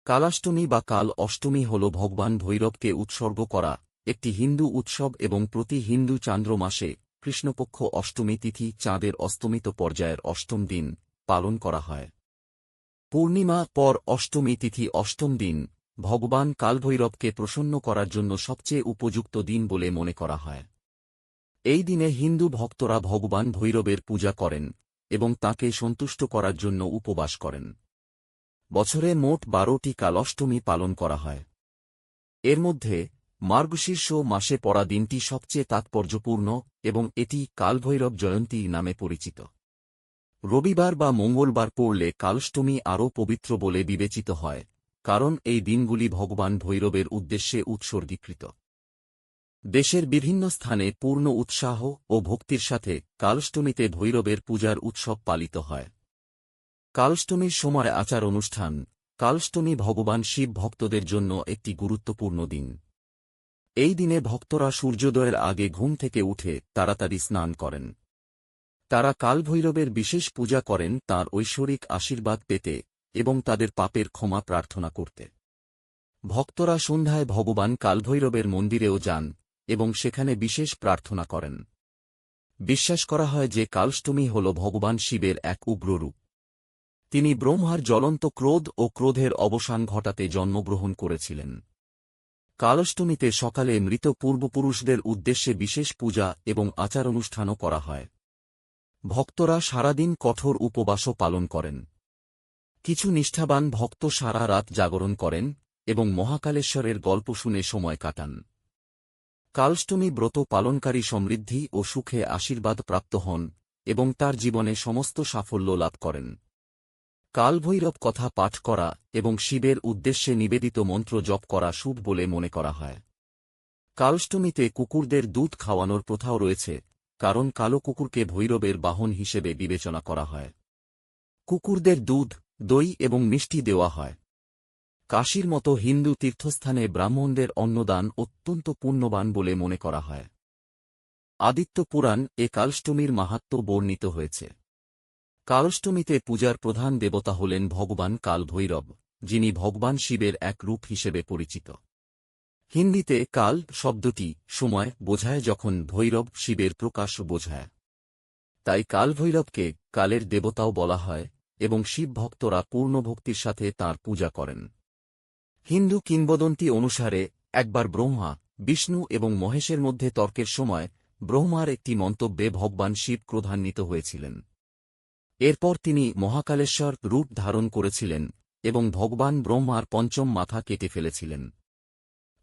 কালাষ্টমী বা কাল অষ্টমী হল ভগবান ভৈরবকে উৎসর্গ করা একটি হিন্দু উৎসব এবং প্রতি হিন্দু চান্দ্র মাসে কৃষ্ণপক্ষ অষ্টমী তিথি চাঁদের অস্তমিত পর্যায়ের অষ্টম দিন পালন করা হয়। পূর্ণিমা পর অষ্টমী তিথি অষ্টম দিন ভগবান কালভৈরবকে প্রসন্ন করার জন্য সবচেয়ে উপযুক্ত দিন বলে মনে করা হয়। এই দিনে হিন্দু ভক্তরা ভগবান ভৈরবের পূজা করেন এবং তাঁকে সন্তুষ্ট করার জন্য উপবাস করেন। বছরে মোট 12টি কালঅষ্টমী পালন করা হয়। এর মধ্যে মার্গশীর্ষ মাসে পড়া দিনটি সবচেয়ে তাৎপর্যপূর্ণ এবং এটি কালভৈরব জয়ন্তী নামে পরিচিত। রবিবার বা মঙ্গলবার পড়লে কালষ্টমী আরও পবিত্র বলে বিবেচিত হয়, কারণ এই দিনগুলি ভগবান ভৈরবের উদ্দেশ্যে উৎসর্গীকৃত। দেশের বিভিন্ন স্থানে পূর্ণ উৎসাহ ও ভক্তির সাথে কালষ্টমীতে ভৈরবের পূজার উৎসব পালিত হয়। কালষ্টমীর সময় আচার অনুষ্ঠান। কালষ্টমী ভগবান শিব ভক্তদের জন্য একটি গুরুত্বপূর্ণ দিন। এই দিনে ভক্তরা সূর্যোদয়ের আগে ঘুম থেকে উঠে তাড়াতাড়ি স্নান করেন। তারা কালভৈরবের বিশেষ পূজা করেন তাঁর ঐশ্বরিক আশীর্বাদ পেতে এবং তাদের পাপের ক্ষমা প্রার্থনা করতে। ভক্তরা সন্ধ্যায় ভগবান কালভৈরবের মন্দিরেও যান এবং সেখানে বিশেষ প্রার্থনা করেন। বিশ্বাস করা হয় যে কালষ্টমী হল ভগবান শিবের এক উগ্র রূপ। তিনি ব্রহ্মার জ্বলন্ত ক্রোধ ও ক্রোধের অবসান ঘটাতে জন্মগ্রহণ করেছিলেন। কালষ্টমীতে সকালে মৃত পূর্বপুরুষদের উদ্দেশ্যে বিশেষ পূজা এবং আচার অনুষ্ঠানও করা হয়। ভক্তরা সারাদিন কঠোর উপবাসও পালন করেন। কিছু নিষ্ঠাবান ভক্ত সারা রাত জাগরণ করেন এবং মহাকালেশ্বরের গল্প শুনে সময় কাটান। কালষ্টমী ব্রত পালনকারী সমৃদ্ধি ও সুখে আশীর্বাদ প্রাপ্ত হন এবং তার জীবনে সমস্ত সাফল্য লাভ করেন। কালভৈরব কথা পাঠ করা এবং শিবের উদ্দেশ্যে নিবেদিত মন্ত্র জপ করা শুভ বলে মনে করা হয়। কালষ্টমীতে কুকুরদের দুধ খাওয়ানোর প্রথাও রয়েছে, কারণ কালো কুকুরকে ভৈরবের বাহন হিসেবে বিবেচনা করা হয়। কুকুরদের দুধ, দই এবং মিষ্টি দেওয়া হয়। কাশীর মতো হিন্দু তীর্থস্থানে ব্রাহ্মণদের অন্নদান অত্যন্ত পুণ্যবান বলে মনে করা হয়। আদিত্য পুরাণ এ কালষ্টমীর মাহাত্ম্য বর্ণিত হয়েছে। কালষ্টমীতে পূজার প্রধান দেবতা হলেন ভগবান কাল ভৈরব, যিনি ভগবান শিবের এক রূপ হিসেবে পরিচিত। হিন্দিতে কাল শব্দটি সময় বোঝায়, যখন ভৈরব শিবের প্রকাশ বোঝায়। তাই কালভৈরবকে কালের দেবতাও বলা হয় এবং শিব ভক্তরা পূর্ণ ভক্তির সাথে তাঁর পূজা করেন। হিন্দু কিংবদন্তি অনুসারে একবার ব্রহ্মা, বিষ্ণু এবং মহেশের মধ্যে তর্কের সময় ব্রহ্মার একটি মন্তব্যে ভগবান শিব ক্রোধান্বিত হয়েছিলেন। এরপর তিনি মহাকালেশ্বর রূপ ধারণ করেছিলেন এবং ভগবান ব্রহ্মার পঞ্চম মাথা কেটে ফেলেছিলেন।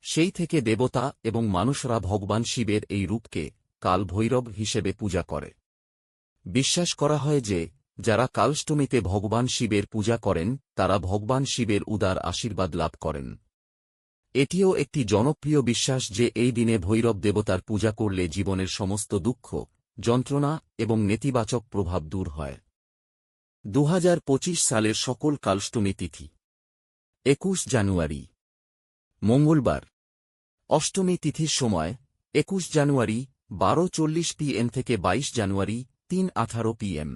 সেই থেকে দেবতা এবং মানুষরা ভগবান শিবের এই রূপকে কাল ভৈরব হিসেবে পূজা করে। বিশ্বাস করা হয় যে যারা কালষ্টমীতে ভগবান শিবের পূজা করেন তারা ভগবান শিবের উদার আশীর্বাদ লাভ করেন। এটিও একটি জনপ্রিয় বিশ্বাস যে এই দিনে ভৈরব দেবতার পূজা করলে জীবনের সমস্ত দুঃখ, যন্ত্রণা এবং নেতিবাচক প্রভাব দূর হয়। 2025 সালের সকল কালষ্টমী তিথি। 21 জানুয়ারি মঙ্গলবার। অষ্টমী তিথির সময় 21 জানুয়ারি 12:40 PM থেকে 22 জানুয়ারি 3:18 PM।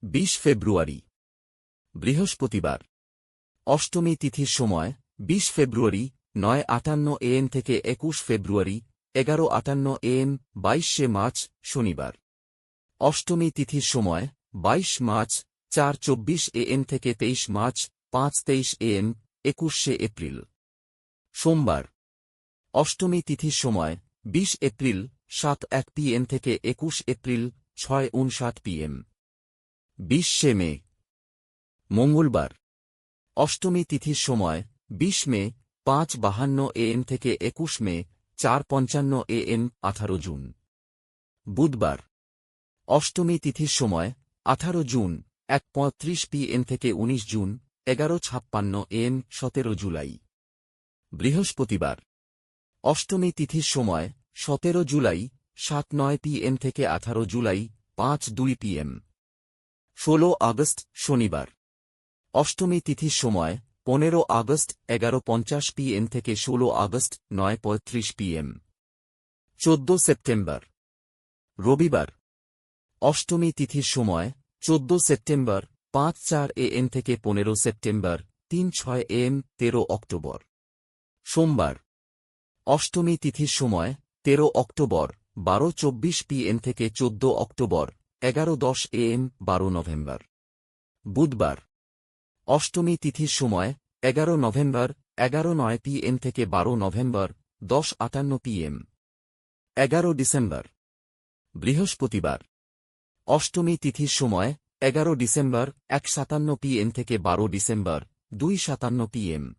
20 ফেব্রুয়ারি বৃহস্পতিবার। অষ্টমী তিথির সময় 20 ফেব্রুয়ারি 9:58 AM থেকে 21 ফেব্রুয়ারি 11:58 AM। 22 মার্চ শনিবার। অষ্টমী তিথির সময় 22 মার্চ 4:24 AM থেকে 23 মার্চ 5:23 AM। 21 এপ্রিল সোমবার। অষ্টমী তিথির সময় 20 এপ্রিল 7:01 PM থেকে 21 এপ্রিল 6:59 PM। 20 মে মঙ্গলবার। অষ্টমী তিথির সময় 20 মে 5:52 AM থেকে 21 মে 4:55 AM। 18 জুন বুধবার। অষ্টমী তিথির সময় 18 জুন 1:35 PM থেকে 19 জুন 11:56 AM। 17 জুলাই বৃহস্পতিবার। অষ্টমী তিথির সময় 17 জুলাই 7:09 PM থেকে 18 জুলাই 5:02 PM। 16 আগস্ট শনিবার। অষ্টমী তিথির সময় 15 আগস্ট 11:50 PM থেকে 16 আগস্ট 9:35 PM। 14 সেপ্টেম্বর রবিবার। অষ্টমী তিথির সময় 14 সেপ্টেম্বর 5:04 AM থেকে 15 সেপ্টেম্বর 3:06 AM 13 অক্টোবর। সোমবার। অষ্টমী তিথির সময় 13 অক্টোবর 12:24 PM থেকে 14 অক্টোবর 11:10 AM 12 নভেম্বর। বুধবার। অষ্টমী তিথির সময় 11 নভেম্বর 11:09 PM থেকে 12 নভেম্বর 10:58 PM। 11 ডিসেম্বর। বৃহস্পতিবার। অষ্টমী তিথির সময় 11 ডিসেম্বর 1:57 PM থেকে 12 ডিসেম্বর 2:57 PM।